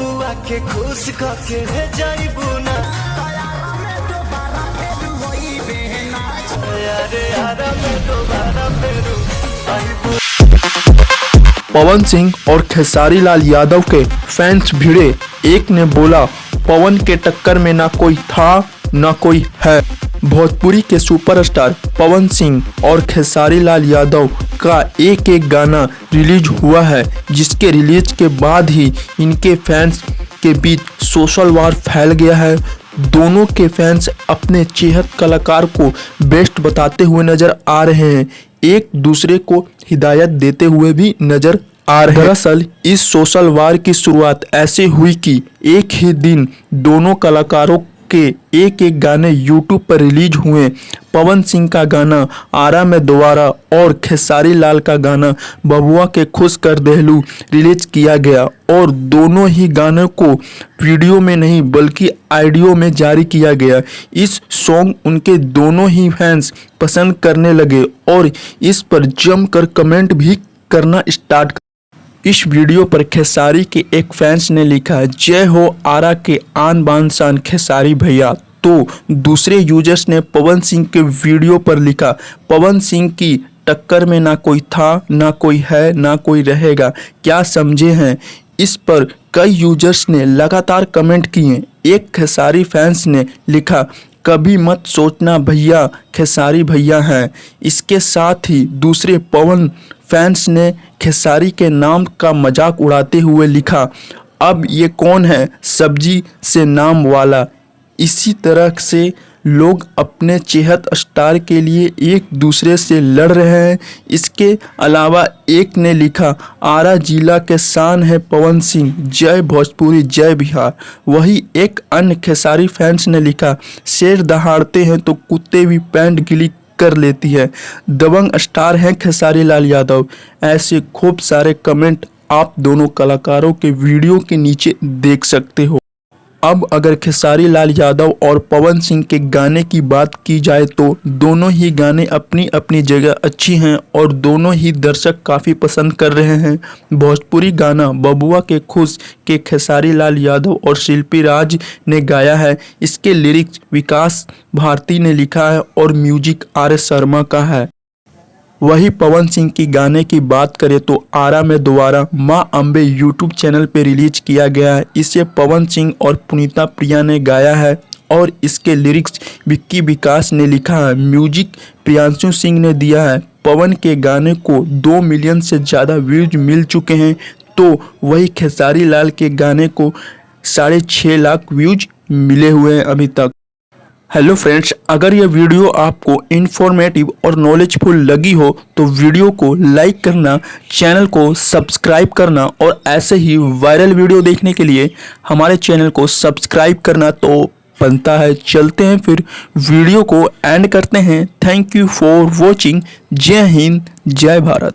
बबुआ के खुश करके जाइबू ना पवन सिंह और खेसारी लाल यादव के फैंस भिड़े। एक ने बोला पवन के टक्कर में ना कोई था ना कोई है। भोजपुरी के सुपरस्टार पवन सिंह और खेसारी लाल यादव का एक गाना रिलीज हुआ है, जिसके रिलीज के बाद ही इनके फैंस के बीच सोशल वार फैल गया है। दोनों के फैंस अपने चेहत कलाकार को बेस्ट बताते हुए नजर आ रहे हैं, एक दूसरे को हिदायत देते हुए भी नजर आ रहे हैं। दरअसल इस सोशल वार की शुरुआत ऐसे हुई कि एक ही दिन दोनों कलाकारों के एक गाने यूट्यूब पर रिलीज हुए। पवन सिंह का गाना आरा में दोबारा और खेसारी लाल का गाना बबुआ के खुश कर देहलू रिलीज किया गया और दोनों ही गानों को वीडियो में नहीं बल्कि ऑडियो में जारी किया गया। इस सॉन्ग उनके दोनों ही फैंस पसंद करने लगे और इस पर जमकर कमेंट भी करना स्टार्ट। इस वीडियो पर खेसारी के एक फैंस ने लिखा, जय हो आरा के आन बान शान खेसारी भैया। तो दूसरे यूजर्स ने पवन सिंह के वीडियो पर लिखा, पवन सिंह की टक्कर में ना कोई था ना कोई है ना कोई रहेगा, क्या समझे हैं। इस पर कई यूजर्स ने लगातार कमेंट किए। एक खेसारी फैंस ने लिखा, कभी मत सोचना भैया खेसारी भैया हैं। इसके साथ ही दूसरे पवन फैंस ने खेसारी के नाम का मजाक उड़ाते हुए लिखा, अब ये कौन है सब्जी से नाम वाला। इसी तरह से लोग अपने चेहत स्टार के लिए एक दूसरे से लड़ रहे हैं। इसके अलावा एक ने लिखा, आरा जिला के शान है पवन सिंह, जय भोजपुरी जय बिहार। वही एक अन्य खेसारी फैंस ने लिखा, शेर दहाड़ते हैं तो कुत्ते भी पैंट गिली कर लेती है, दबंग स्टार हैं खेसारी लाल यादव। ऐसे खूब सारे कमेंट आप दोनों कलाकारों के वीडियो के नीचे देख सकते हो। अब अगर खेसारी लाल यादव और पवन सिंह के गाने की बात की जाए तो दोनों ही गाने अपनी अपनी जगह अच्छी हैं और दोनों ही दर्शक काफ़ी पसंद कर रहे हैं। भोजपुरी गाना बबुआ के खुश के खेसारी लाल यादव और शिल्पी राज ने गाया है। इसके लिरिक्स विकास भारती ने लिखा है और म्यूजिक आर एस शर्मा का है। वही पवन सिंह की गाने की बात करें तो आरा में दोबारा माँ अम्बे यूट्यूब चैनल पे रिलीज किया गया है। इसे पवन सिंह और पुनीता प्रिया ने गाया है और इसके लिरिक्स विक्की विकास ने लिखा है, म्यूजिक प्रियांशु सिंह ने दिया है। पवन के गाने को 2 मिलियन से ज़्यादा व्यूज मिल चुके हैं, तो वही खेसारी लाल के गाने को 6.5 लाख व्यूज मिले हुए हैं अभी तक। हेलो फ्रेंड्स, अगर यह वीडियो आपको इन्फॉर्मेटिव और नॉलेजफुल लगी हो तो वीडियो को लाइक करना, चैनल को सब्सक्राइब करना और ऐसे ही वायरल वीडियो देखने के लिए हमारे चैनल को सब्सक्राइब करना तो बनता है। चलते हैं फिर वीडियो को एंड करते हैं। Thank you for watching. जय हिंद जय भारत।